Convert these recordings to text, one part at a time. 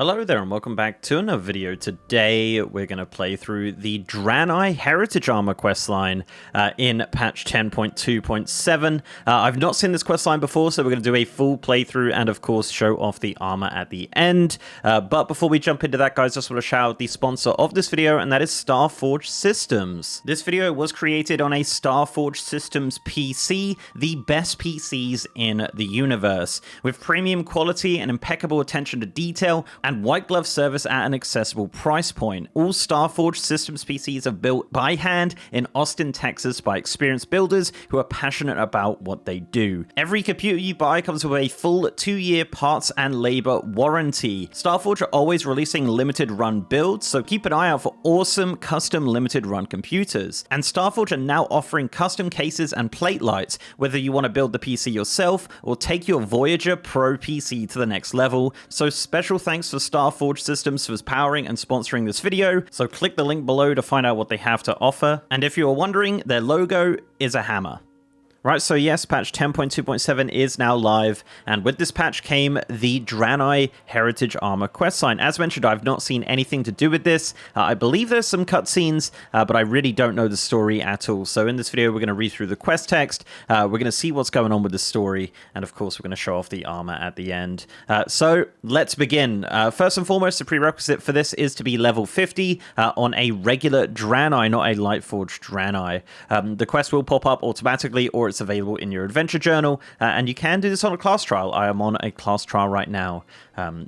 Hello there and welcome back to another video. Today we're going to play through the Draenei Heritage Armor questline in patch 10.2.7. I've not seen this questline before, so we're going to do a full playthrough and of course show off the armor at the end. But before we jump into that, guys, I just want to shout out the sponsor of this video, and that is Starforge Systems. This video was created on a Starforge Systems PC, the best PCs in the universe, with premium quality and impeccable attention to detail, and white glove service at an accessible price point. All Starforge Systems PCs are built by hand in Austin, Texas by experienced builders who are passionate about what they do. Every computer you buy comes with a full 2-year parts and labor warranty. Starforge are always releasing limited run builds, so keep an eye out for awesome custom limited run computers. And Starforge are now offering custom cases and plate lights, whether you want to build the PC yourself or take your Voyager Pro PC to the next level. So special thanks for Starforge Systems for powering and sponsoring this video, so click the link below to find out what they have to offer. And if you are wondering, their logo is a hammer. Right, so yes, patch 10.2.7 is now live, and with this patch came the Draenei Heritage Armor questline. As mentioned, I've not seen anything to do with this. I believe there's some cutscenes, but I really don't know the story at all. So in this video, we're going to read through the quest text, we're going to see what's going on with the story, and of course, we're going to show off the armor at the end. So let's begin. First and foremost, the prerequisite for this is to be level 50 on a regular Draenei, not a Lightforged Draenei. The quest will pop up automatically, or it's available in your adventure journal, and you can do this on a class trial. I am on a class trial right now,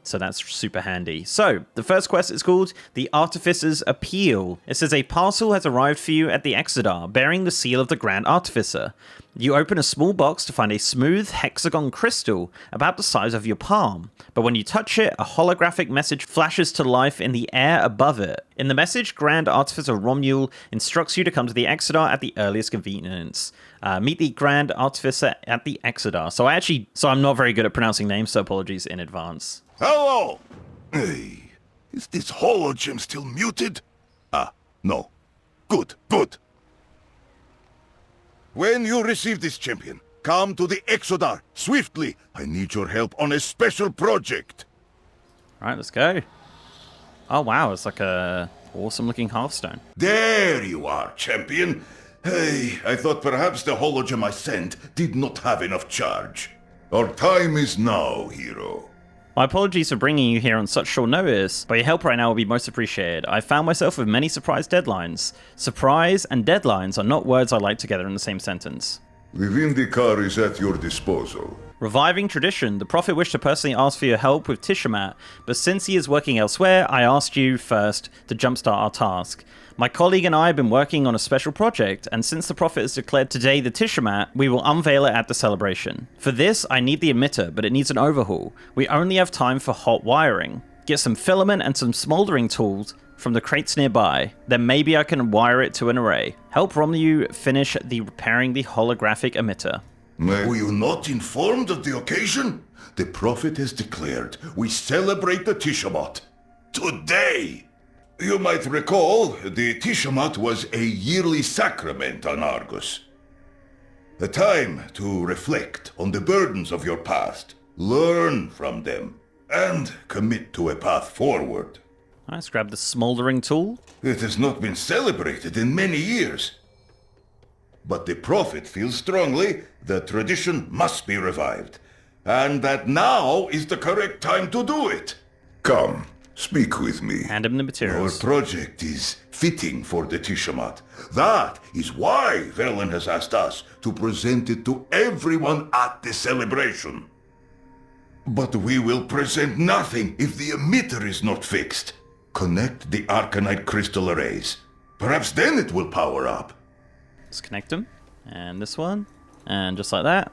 so that's super handy. So the first quest is called the Artificer's Appeal. It says a parcel has arrived for you at the Exodar, bearing the seal of the Grand Artificer. You open a small box to find a smooth hexagon crystal about the size of your palm, but when you touch it, a holographic message flashes to life in the air above it. In the message, Grand Artificer Romuald instructs you to come to the Exodar at the earliest convenience. Meet the Grand Artificer at the Exodar. So I'm not very good at pronouncing names, so apologies in advance. Hello! Hey, is this hologem still muted? No. Good. When you receive this champion, come to the Exodar, swiftly. I need your help on a special project. Alright, let's go. Oh wow, it's like a awesome looking hearthstone. There you are, champion. Hey, I thought perhaps the hologem I sent did not have enough charge. Our time is now, hero. My apologies for bringing you here on such short notice, but your help right now will be most appreciated. I found myself with many surprise deadlines. Surprise and deadlines are not words I like together in the same sentence. The Vindicar is at your disposal. Reviving tradition. The Prophet wished to personally ask for your help with Tiamat, but since he is working elsewhere, I asked you first to jumpstart our task. My colleague and I have been working on a special project, and since the Prophet has declared today the Tiamat, we will unveil it at the celebration. For this, I need the emitter, but it needs an overhaul. We only have time for hot wiring. Get some filament and some smoldering tools from the crates nearby, then maybe I can wire it to an array. Help Romuald finish repairing the holographic emitter. Were you not informed of the occasion? The Prophet has declared we celebrate the Tiamat today. You might recall, the Tiamat was a yearly sacrament on Argus. A time to reflect on the burdens of your past, learn from them, and commit to a path forward. Let's grab the smoldering tool. It has not been celebrated in many years. But the Prophet feels strongly that tradition must be revived, and that now is the correct time to do it. Come. Speak with me. Hand him the materials. Our project is fitting for the Tiamat. That is why Velen has asked us to present it to everyone at the celebration. But we will present nothing if the emitter is not fixed. Connect the Arcanite crystal arrays. Perhaps then it will power up. Let's connect them. And this one. And just like that.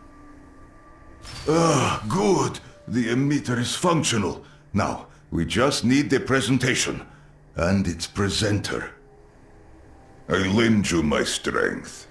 Good. The emitter is functional. Now, we just need the presentation, and its presenter. I lend you my strength.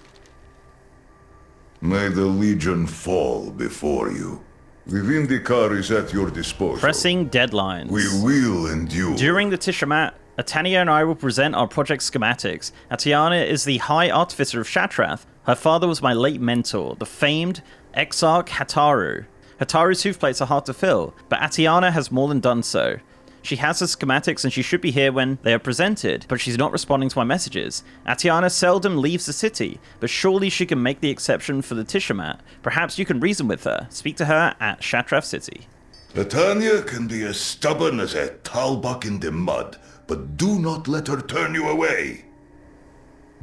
May the Legion fall before you. The Vindicar is at your disposal. Pressing deadlines. We will endure. During the Tiamat, Atania and I will present our project schematics. Atania is the High Artificer of Shatrath. Her father was my late mentor, the famed Exarch Hataru. Hataru's hoof plates are hard to fill, but Atiana has more than done so. She has the schematics and she should be here when they are presented, but she's not responding to my messages. Atiana seldom leaves the city, but surely she can make the exception for the Tishamat. Perhaps you can reason with her. Speak to her at Shatrath City. Titania can be as stubborn as a talbuck in the mud, but do not let her turn you away.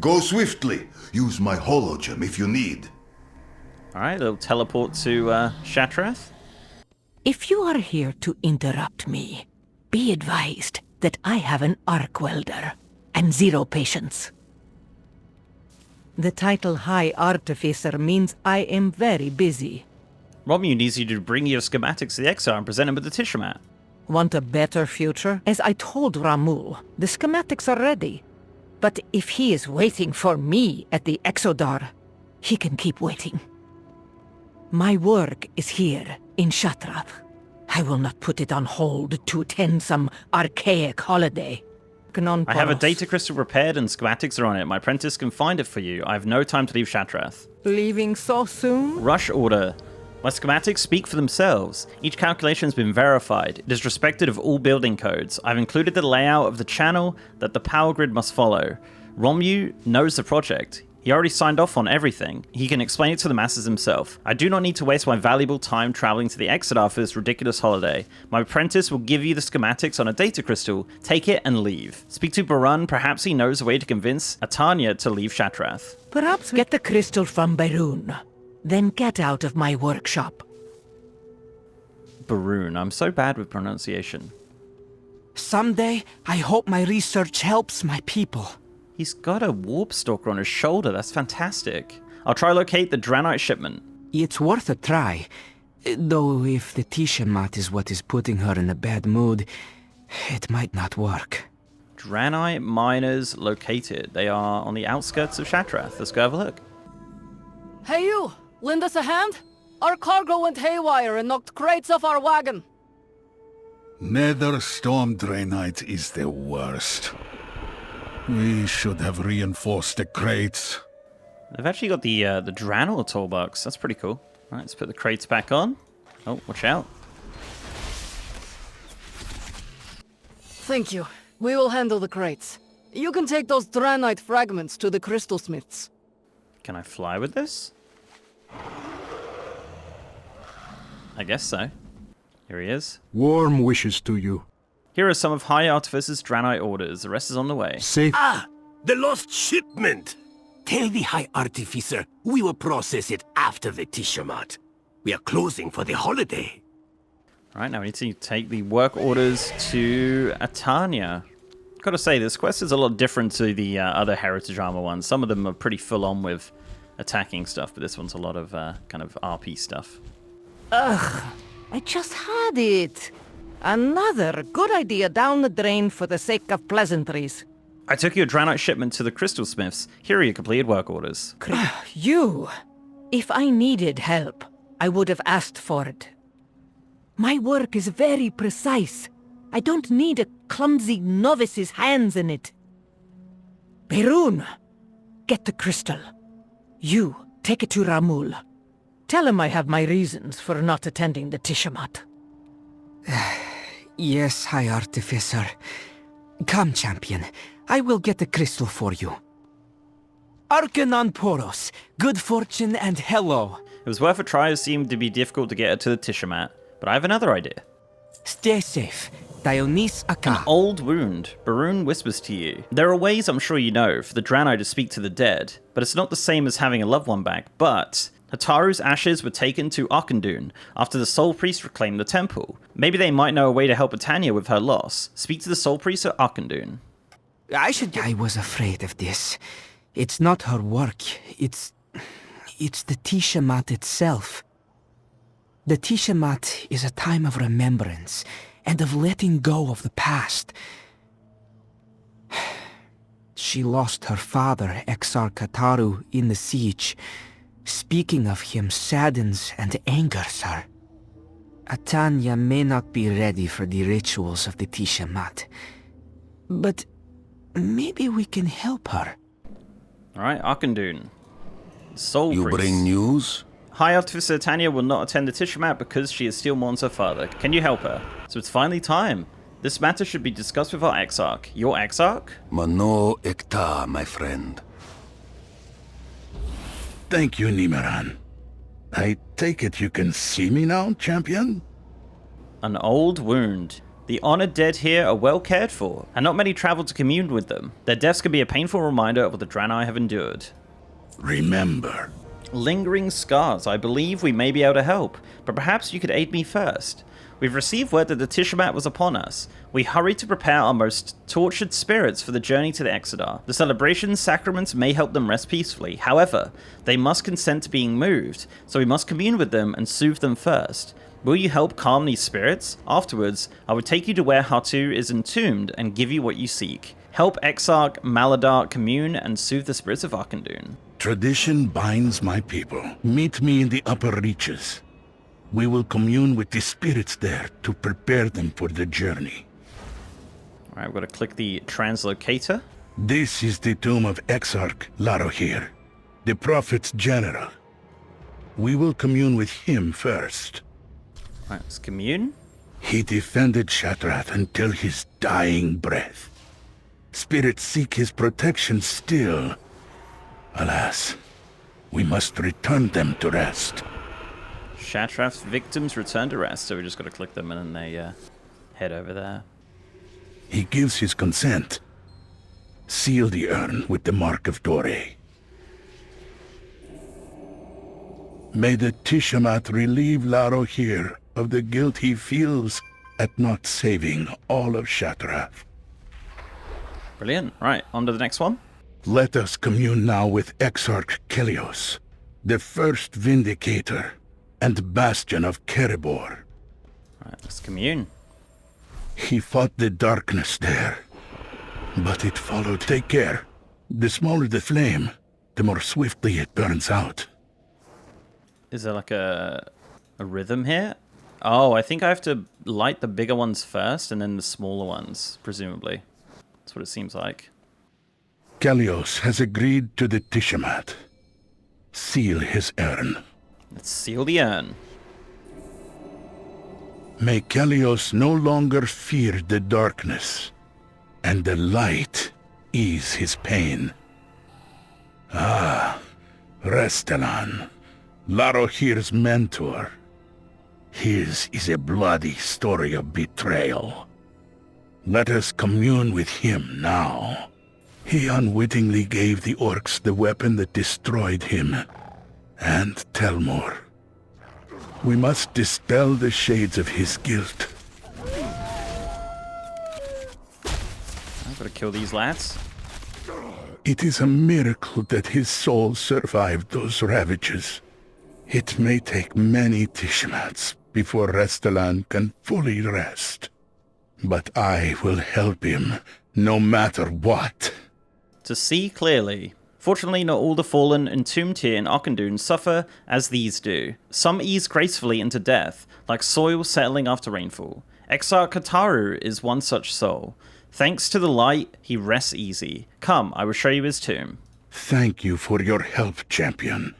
Go swiftly. Use my hologem if you need. Alright, they'll teleport to Shatrath. If you are here to interrupt me, be advised that I have an arc welder and 0 patience. The title High Artificer means I am very busy. Romu needs you to bring your schematics to the Exar and present them with the Tishamat. Want a better future? As I told Ramul, the schematics are ready. But if he is waiting for me at the Exodar, he can keep waiting. My work is here in Shatrath. I will not put it on hold to attend some archaic holiday. I have a data crystal repaired and schematics are on it. My apprentice can find it for you. I have no time to leave Shatrath. Leaving so soon? Rush order. My schematics speak for themselves. Each calculation has been verified. It is respected of all building codes. I've included the layout of the channel that the power grid must follow. Romu knows the project. He already signed off on everything. He can explain it to the masses himself. I do not need to waste my valuable time traveling to the Exodar for this ridiculous holiday. My apprentice will give you the schematics on a data crystal. Take it and leave. Speak to Barun. Perhaps he knows a way to convince Atanya to leave Shatrath. Perhaps get the crystal from Barun. Then get out of my workshop. Barun. I'm so bad with pronunciation. Someday, I hope my research helps my people. He's got a warp stalker on his shoulder. That's fantastic. I'll try locate the Draenei shipment. It's worth a try. Though if the Tishamat is what is putting her in a bad mood, it might not work. Draenei miners located. They are on the outskirts of Shatrath. Let's go have a look. Hey you! Lend us a hand? Our cargo went haywire and knocked crates off our wagon. Nether Storm Draenei is the worst. We should have reinforced the crates. They've actually got the Draenei toolbox. That's pretty cool. All right, let's put the crates back on. Oh, watch out. Thank you. We will handle the crates. You can take those Draenei fragments to the crystal smiths. Can I fly with this? I guess so. Here he is. Warm wishes to you. Here are some of High Artificer's Draenei orders. The rest is on the way. Safe. Ah! The lost shipment! Tell the High Artificer we will process it after the Tishamat. We are closing for the holiday. Alright, now we need to take the work orders to Atanya. Gotta say, this quest is a lot different to the other Heritage Armor ones. Some of them are pretty full-on with attacking stuff, but this one's a lot of kind of RP stuff. Ugh, I just had it. Another good idea down the drain for the sake of pleasantries. I took your Draenei shipment to the Crystal Smiths. Here are your completed work orders. You! If I needed help, I would have asked for it. My work is very precise. I don't need a clumsy novice's hands in it. Perun, get the crystal. You, take it to Ramul. Tell him I have my reasons for not attending the Tishamat. Yes, High Artificer. Come, champion. I will get the crystal for you. Arcanon Poros, good fortune and hello. It was worth a try. It seemed to be difficult to get her to the Tishamat, but I have another idea. Stay safe. Dionys Aka. An old wound. Barun whispers to you. There are ways, I'm sure you know, for the Draenei to speak to the dead, but it's not the same as having a loved one back. But Hataru's ashes were taken to Arkandun after the Soul Priest reclaimed the temple. Maybe they might know a way to help Atanya with her loss. Speak to the Soul Priest at Arkandun. I was afraid of this. It's not her work. It's the Tishamat itself. The Tishamat is a time of remembrance and of letting go of the past. She lost her father, Exar Kataru, in the siege. Speaking of him saddens and angers her. Atanya may not be ready for the rituals of the Tishamat, but maybe we can help her. Alright, Arkandun. Soul You Priest. bring news? High Artificer Tanya will not attend the Tishamat because she still mourns her father. Can you help her? So it's finally time. This matter should be discussed with our Exarch. Your Exarch? Mano Ekta, my friend. Thank you, Nimeran. I take it you can see me now, champion? An old wound. The honored dead here are well cared for, and not many travel to commune with them. Their deaths can be a painful reminder of what the Draenei have endured. Remember. Lingering scars. I believe we may be able to help, but perhaps you could aid me first. We've received word that the Tishamat was upon us. We hurry to prepare our most tortured spirits for the journey to the Exodar. The celebrations, sacraments may help them rest peacefully. However, they must consent to being moved, so we must commune with them and soothe them first. Will you help calm these spirits? Afterwards, I would take you to where Hatu is entombed and give you what you seek. Help Exarch Maladar commune and soothe the spirits of Arkandun. Tradition binds my people. Meet me in the upper reaches. We will commune with the spirits there to prepare them for the journey. Alright, we've got to click the translocator. This is the tomb of Exarch Larohir, the Prophet's general. We will commune with him first. Alright, let's commune. He defended Shattrath until his dying breath. Spirits seek his protection still. Alas, we must return them to rest. Shattrath's victims return to rest, so we just got to click them and then they head over there. He gives his consent. Seal the urn with the mark of Draenei. May the Tishamat relieve Larohir of the guilt he feels at not saving all of Shattrath. Brilliant. Right, on to the next one. Let us commune now with Exarch Kelios, the first Vindicator and Bastion of Kerebor. Right, let's commune. He fought the darkness there, but it followed. Take care. The smaller the flame, the more swiftly it burns out. Is there like a rhythm here? Oh, I think I have to light the bigger ones first and then the smaller ones, presumably. That's what it seems like. Kelios has agreed to the Tishamat. Seal his urn. Let's seal the urn. May Kelios no longer fear the darkness, and the light ease his pain. Ah, Restelan, Larohir's mentor. His is a bloody story of betrayal. Let us commune with him now. He unwittingly gave the orcs the weapon that destroyed him, and Telmor. We must dispel the shades of his guilt. I've got to kill these lads. It is a miracle that his soul survived those ravages. It may take many Tishamats before Restelan can fully rest. But I will help him, no matter what. To see clearly. Fortunately, not all the fallen entombed here in Arkandun suffer as these do. Some ease gracefully into death, like soil settling after rainfall. Exarch Kataru is one such soul. Thanks to the light, he rests easy. Come, I will show you his tomb. Thank you for your help, champion.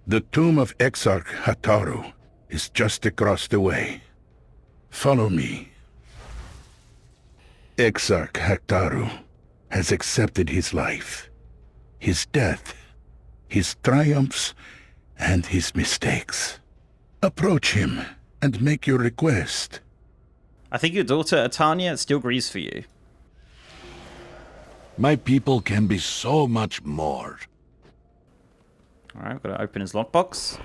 The tomb of Exarch Hataru is just across the way. Follow me. Exarch Hataru has accepted his life, his death, his triumphs, and his mistakes. Approach him and make your request. I think your daughter, Atanya, still grieves for you. My people can be so much more. Alright, we've got to open his lockbox.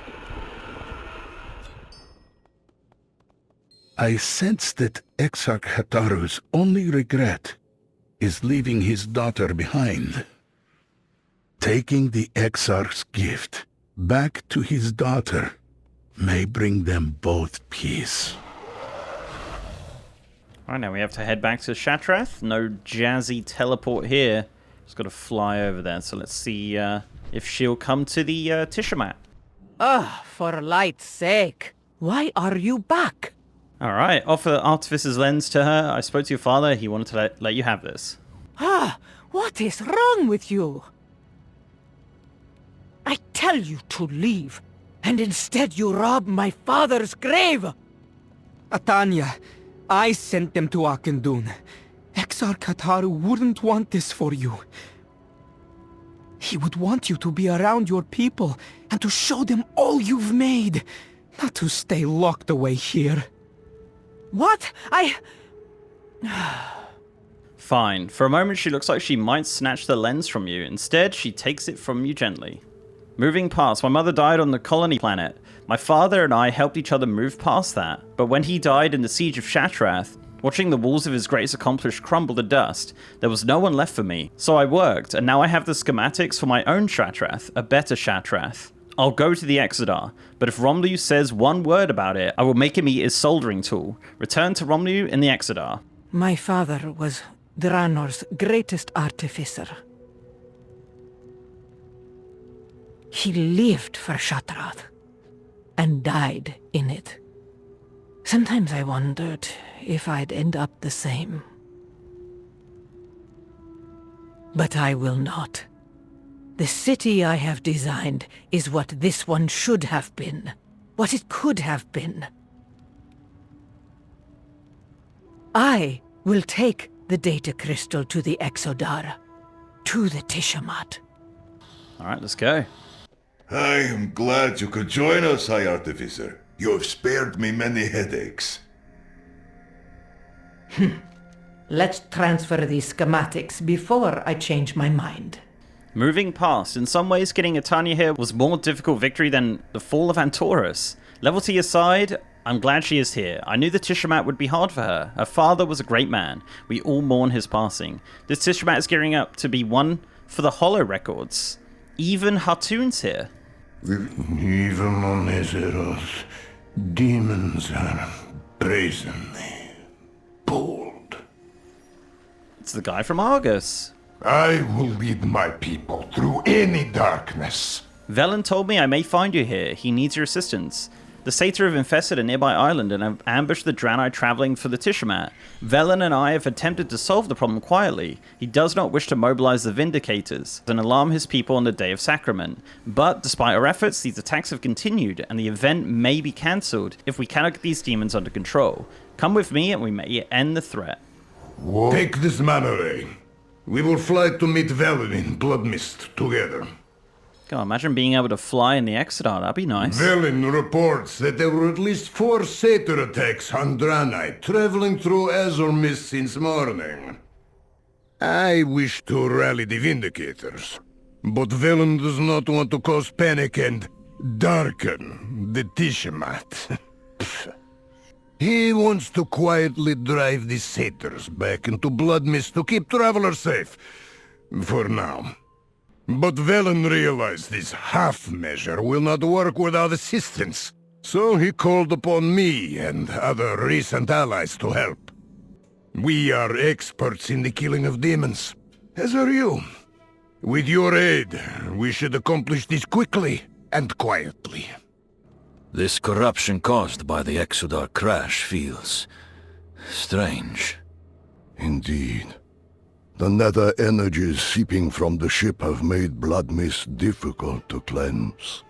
I sense that Exarch Hataru's only regret is leaving his daughter behind. Taking the Exarch's gift back to his daughter may bring them both peace. Alright, now we have to head back to Shattrath. No jazzy teleport here. Just got to fly over there. So let's see if she'll come to the Tishamat. Ah, for light's sake. Why are you back? Alright, offer Artificer's Lens to her. I spoke to your father. He wanted to let you have this. Ah, what is wrong with you? I tell you to leave, and instead you rob my father's grave. Atanya, I sent them to Akendun. Exarchataru wouldn't want this for you. He would want you to be around your people and to show them all you've made, not to stay locked away here. What? Fine. For a moment, she looks like she might snatch the lens from you. Instead, she takes it from you gently. Moving past, my mother died on the colony planet. My father and I helped each other move past that. But when he died in the siege of Shattrath, watching the walls of his greatest accomplice crumble to dust, there was no one left for me. So I worked, and now I have the schematics for my own Shattrath, a better Shattrath. I'll go to the Exodar, but if Romlu says one word about it, I will make him eat his soldering tool. Return to Romlu in the Exodar. My father was Draenor's greatest artificer. He lived for Shattrath, and died in it. Sometimes I wondered if I'd end up the same. But I will not. The city I have designed is what this one should have been. What it could have been. I will take the data crystal to the Exodar. To the Tishamat. Alright, let's go. I am glad you could join us, High Artificer. You have spared me many headaches. Let's transfer these schematics before I change my mind. Moving past, in some ways getting Atanya here was more difficult victory than the fall of Antorus. Levelty aside, I'm glad she is here. I knew the Tishamat would be hard for her. Her father was a great man. We all mourn his passing. This Tishamat is gearing up to be one for the Hollow Records. Even Hartoon's here. Even on Azeroth, demons are brazenly bold. It's the guy from Argus. I will lead my people through any darkness. Velen told me I may find you here. He needs your assistance. The Satyr have infested a nearby island and have ambushed the Draenei traveling for the Tishamat. Velen and I have attempted to solve the problem quietly. He does not wish to mobilize the Vindicators and alarm his people on the Day of Sacrament. But despite our efforts, these attacks have continued, and the event may be cancelled if we cannot get these demons under control. Come with me and we may end the threat. Take this man away. We will fly to meet Velen in Bloodmist together. God, imagine being able to fly in the Exodar. That'd be nice. Velen reports that there were at least 4 satyr attacks on Draenei traveling through Azure Mist since morning. I wish to rally the Vindicators, but Velen does not want to cause panic and darken the Tishamat. He wants to quietly drive the satyrs back into Bloodmist to keep travelers safe. For now. But Velen realized this half measure will not work without assistance. So he called upon me and other recent allies to help. We are experts in the killing of demons, as are you. With your aid, we should accomplish this quickly and quietly. This corruption caused by the Exodar crash feels strange. Indeed. The nether energies seeping from the ship have made Bloodmist difficult to cleanse.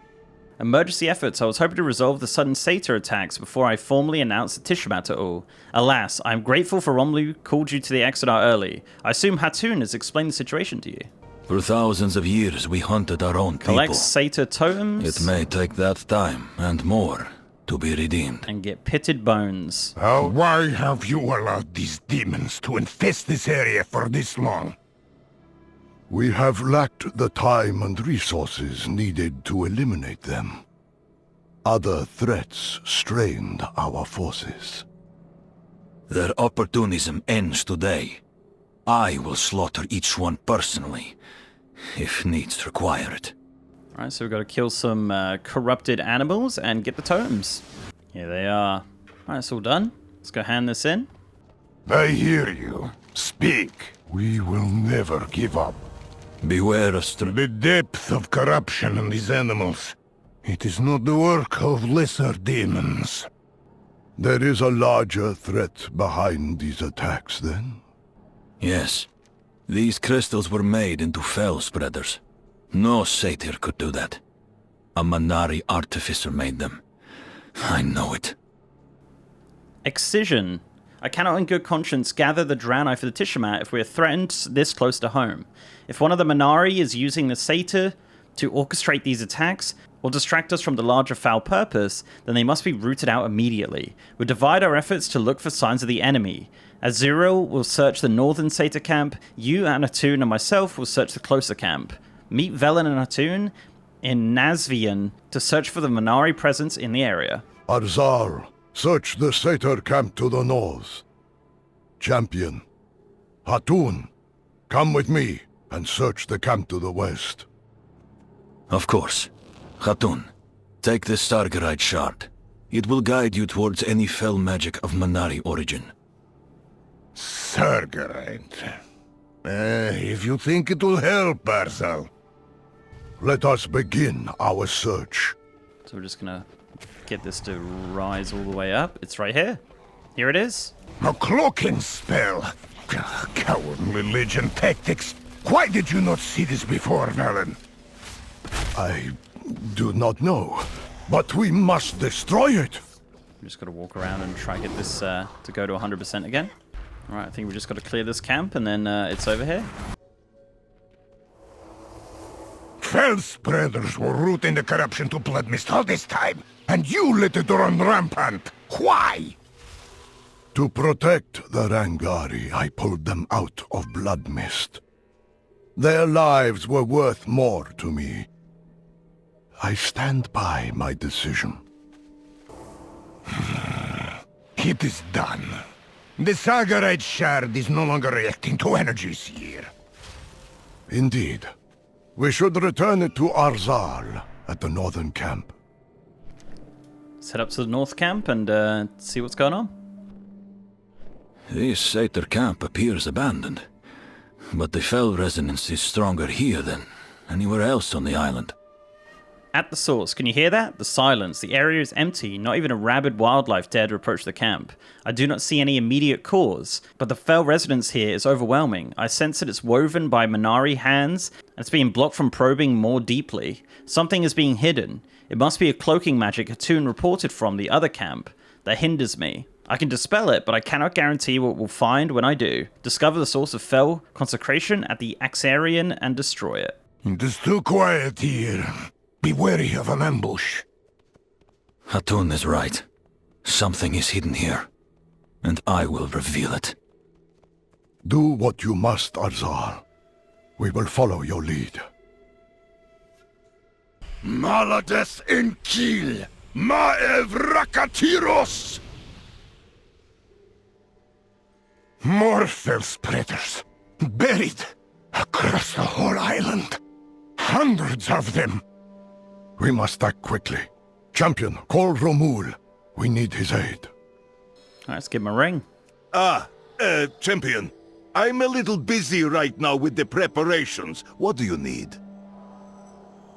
Emergency efforts. I was hoping to resolve the sudden satyr attacks before I formally announced the Tishamat to all. Alas, I am grateful for Romlu called you to the Exodar early. I assume Hartoon has explained the situation to you. For thousands of years we hunted our own people. Collect satyr totems. It may take that time, and more, to be redeemed. And get pitted bones. Why have you allowed these demons to infest this area for this long? We have lacked the time and resources needed to eliminate them. Other threats strained our forces. Their opportunism ends today. I will slaughter each one personally, if needs require it. Alright, so we've got to kill some corrupted animals and get the totems. Here they are. Alright, it's all done. Let's go hand this in. I hear you. Speak. We will never give up. Beware of The depth of corruption in these animals. It is not the work of lesser demons. There is a larger threat behind these attacks, then? Yes. These crystals were made into fell spreaders. No satyr could do that. A Manari artificer made them. I know it. Excision. I cannot in good conscience gather the Draenei for the Tiamat if we are threatened this close to home. If one of the Minari is using the Satyr to orchestrate these attacks, or distract us from the larger foul purpose, then they must be rooted out immediately. We'll divide our efforts to look for signs of the enemy. Azuriel will search the northern Satyr camp, you and Hatun and myself will search the closer camp. Meet Velen and Hatun in Nazvian to search for the Minari presence in the area. Arzal, search the Satyr camp to the north. Champion, Hatun, come with me and search the camp to the west. Of course. Hatun, take the Stargarite shard. It will guide you towards any fell magic of Minari origin. Sargerite. If you think it will help, Arzal. Let us begin our search. So we're just gonna get this to rise all the way up. It's right here. Here it is. A cloaking spell. Cowardly Legion tactics. Why did you not see this before, Velen? I do not know, but we must destroy it. We just gotta walk around and try and get this to go to 100% again. Alright, I think we just gotta clear this camp and then it's over here. Fell spreaders were rooting the corruption to Bloodmist all this time, and you let it run rampant. Why? To protect the Rangari, I pulled them out of Bloodmist. Their lives were worth more to me. I stand by my decision. It is done. The Sargarite shard is no longer reacting to energies here. Indeed. We should return it to Arzal at the northern camp. Let's head up to the north camp and see what's going on. This Satyr camp appears abandoned, but the fell resonance is stronger here than anywhere else on the island. At the source, can you hear that? The silence. The area is empty. Not even a rabid wildlife dare to approach the camp. I do not see any immediate cause, but the fell resonance here is overwhelming. I sense that it's woven by Minari hands, and it's being blocked from probing more deeply. Something is being hidden. It must be a cloaking magic Hatun reported from the other camp that hinders me. I can dispel it, but I cannot guarantee what we'll find when I do. Discover the source of fell consecration at the Axarian and destroy it. It is too quiet here. Be wary of an ambush. Hatun is right. Something is hidden here, and I will reveal it. Do what you must, Arzal. We will follow your lead. Malades in Kiel! Maev Rakatiros! More fell spreaders. Buried across the whole island. Hundreds of them. We must act quickly. Champion, call Romul. We need his aid. Alright, let's give him a ring. Champion. I'm a little busy right now with the preparations. What do you need?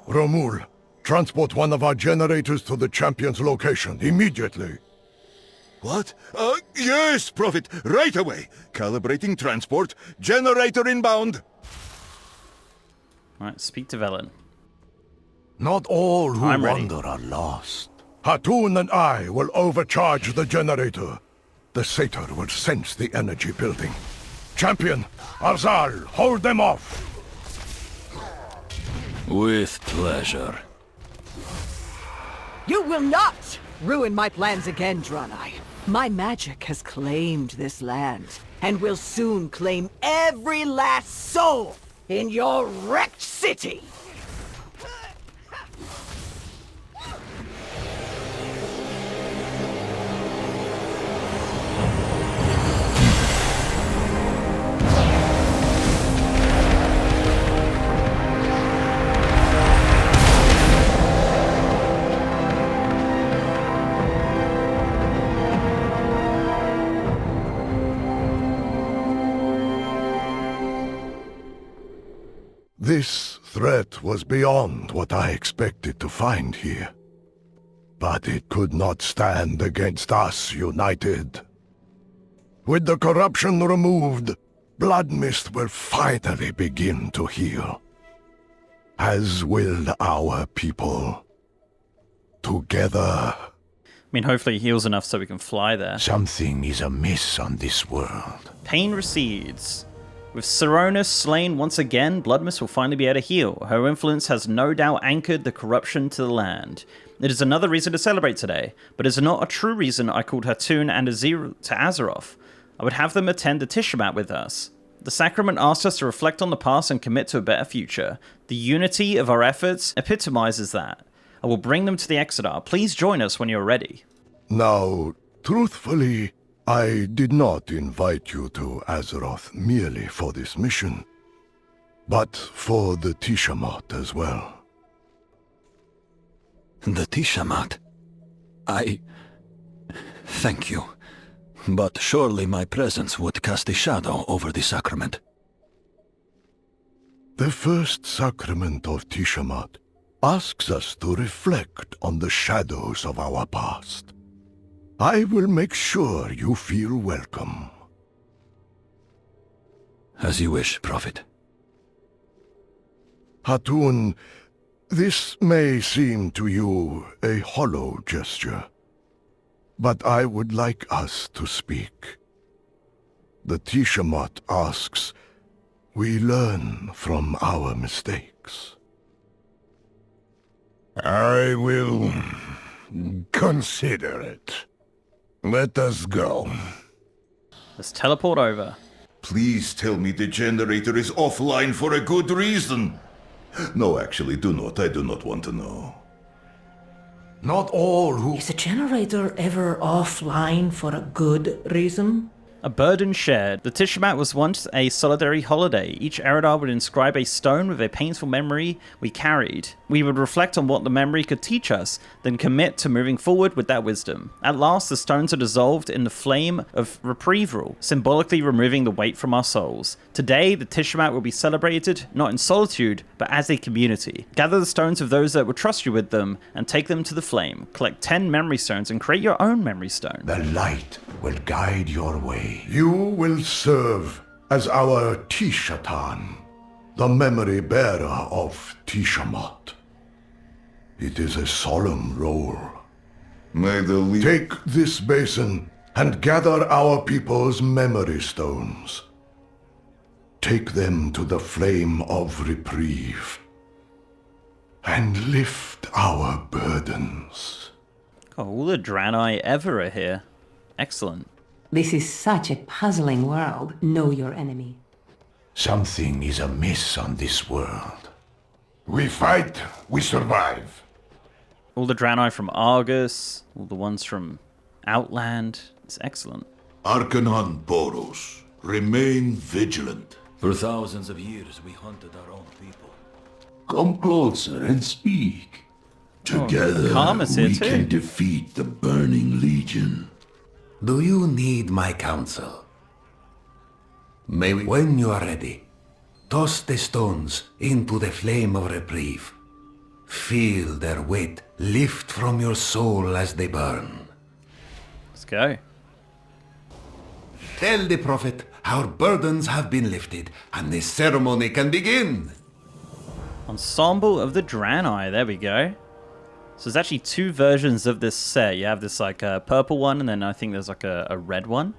Romul, transport one of our generators to the champion's location, immediately. What? Yes, Prophet, right away. Calibrating transport. Generator inbound. Alright, speak to Velen. Not all who I'm ready. wander are lost. Hatun and I will overcharge the generator. The Satyr will sense the energy building. Champion, Arzal, hold them off! With pleasure. You will not ruin my plans again, Draenei. My magic has claimed this land, and will soon claim every last soul in your wrecked city! This threat was beyond what I expected to find here. But it could not stand against us united. With the corruption removed, Bloodmist will finally begin to heal. As will our people. Together. mean, hopefully he heals enough so we can fly there. Something is amiss on this world. Pain recedes. With Saronis slain once again, Bloodmist will finally be able to heal. Her influence has no doubt anchored the corruption to the land. It is another reason to celebrate today, but it is not a true reason I called Hatun and Azir to Azeroth. I would have them attend the Tishamat with us. The sacrament asked us to reflect on the past and commit to a better future. The unity of our efforts epitomizes that. I will bring them to the Exodar. Please join us when you're ready. Now, truthfully, I did not invite you to Azeroth merely for this mission, but for the Tishamat as well. The Tishamat? Thank you. But surely my presence would cast a shadow over the sacrament. The first sacrament of Tishamat asks us to reflect on the shadows of our past. I will make sure you feel welcome. As you wish, Prophet. Hatun, this may seem to you a hollow gesture, but I would like us to speak. The Tishamat asks, we learn from our mistakes. I will consider it. Let us go. Let's teleport over. Please tell me the generator is offline for a good reason. No, actually, do not. I do not want to know. Not all who... Is a generator ever offline for a good reason? A burden shared. The Tishamat was once a solitary holiday. Each Eridar would inscribe a stone with a painful memory we carried. We would reflect on what the memory could teach us, then commit to moving forward with that wisdom. At last, the stones are dissolved in the flame of reprieval, symbolically removing the weight from our souls. Today, the Tishamat will be celebrated, not in solitude, but as a community. Gather the stones of those that would trust you with them, and take them to the flame. Collect 10 memory stones and create your own memory stone. The light will guide your way. You will serve as our Tishatan, the memory bearer of Tishamat. It is a solemn role. May the Take this basin and gather our people's memory stones. Take them to the flame of reprieve and lift our burdens. Oh, all the Draenei ever are here. Excellent. This is such a puzzling world. Know your enemy. Something is amiss on this world. We fight, we survive. All the Draenei from Argus, all the ones from Outland. It's excellent. Arcanon Boros, remain vigilant. For thousands of years we hunted our own people. Come closer and speak. Together, Karma's here we too. can defeat the Burning Legion. Do you need my counsel? May we... When you are ready, toss the stones into the flame of reprieve. Feel their weight lift from your soul as they burn. Let's go. Tell the prophet our burdens have been lifted and the ceremony can begin. Ensemble of the Draenei. There we go. So there's actually two versions of this set. You have this like purple one, and then I think there's like a red one.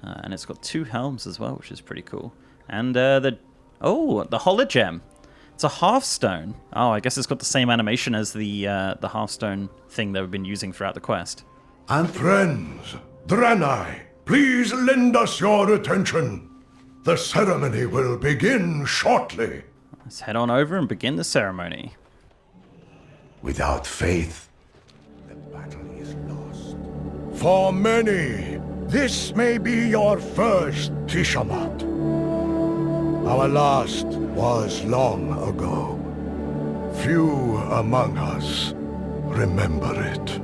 And it's got two helms as well, which is pretty cool. And the hologem. It's a halfstone. Oh, I guess it's got the same animation as the halfstone thing that we've been using throughout the quest. And Friends, Draenei, please lend us your attention. The ceremony will begin shortly. Let's head on over and begin the ceremony. Without faith, the battle is lost. For many, this may be your first Tishamat. Our last was long ago. Few among us remember it.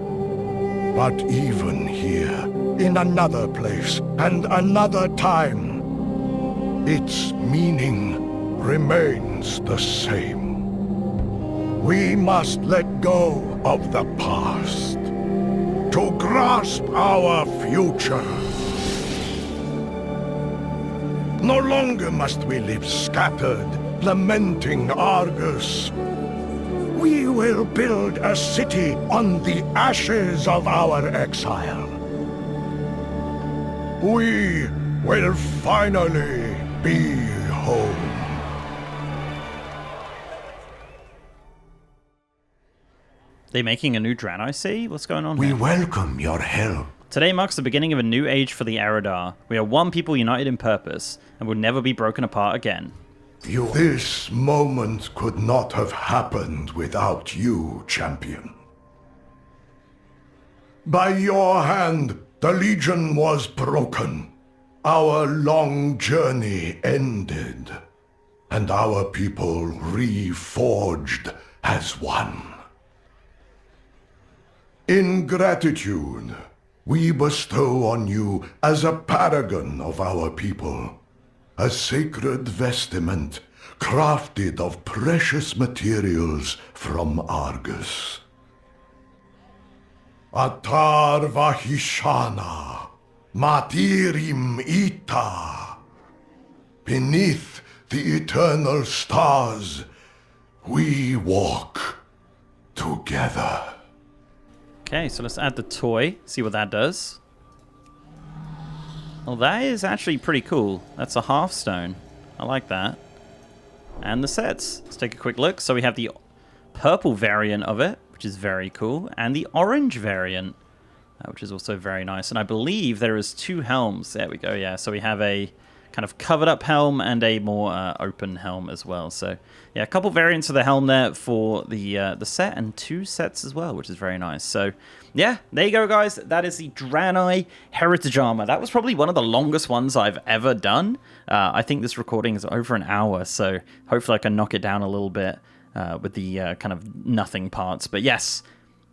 But even here, in another place and another time, its meaning remains the same. We must let go of the past to grasp our future. No longer must we live scattered, lamenting Argus. We will build a city on the ashes of our exile. We will finally be home. They making a new Draenei Sea? What's going on We here? welcome your help. Today marks the beginning of a new age for the Eredar. We are one people united in purpose, and will never be broken apart again. This moment could not have happened without you, champion. By your hand, the Legion was broken. Our long journey ended, and our people reforged as one. In gratitude, we bestow on you as a paragon of our people, a sacred vestment crafted of precious materials from Argus. Atar Vahishana, Matirim Ita. Beneath the eternal stars, we walk together. Okay, so let's add the toy, see what that does. Well, that is actually pretty cool. That's a half-stone. I like that. And the sets. Let's take a quick look. So we have the purple variant of it, which is very cool, and the orange variant, which is also very nice. And I believe there is 2 helms. There we go, yeah. So we have a kind of covered up helm and a more open helm as well. So yeah, a couple variants of the helm there for the set, and 2 sets as well, which is very nice. So yeah, there you go, guys. That is the Draenei Heritage Armor. That was probably one of the longest ones I've ever done. I think this recording is over an hour, so hopefully I can knock it down a little bit with the kind of nothing parts. But yes,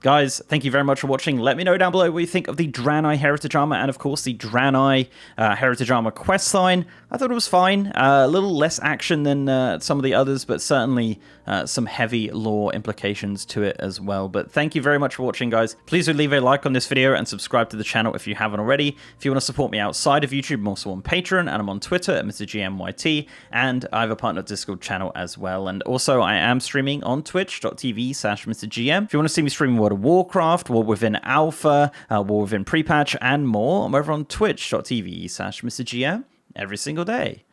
guys, thank you very much for watching. Let me know down below what you think of the Draenei Heritage Armor and, of course, the Draenei Heritage Armor questline. I thought it was fine. A little less action than some of the others, but certainly some heavy lore implications to it as well. But thank you very much for watching, guys. Please do leave a like on this video and subscribe to the channel if you haven't already. If you want to support me outside of YouTube, I'm also on Patreon, and I'm on Twitter at MrGMYT, and I have a partner Discord channel as well. And also, I am streaming on twitch.tv/MrGM. If you want to see me streaming World of Warcraft, War Within Alpha, War Within Pre-Patch, and more, I'm over on twitch.tv/MrGM every single day.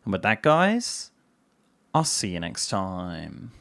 And with that, guys, I'll see you next time.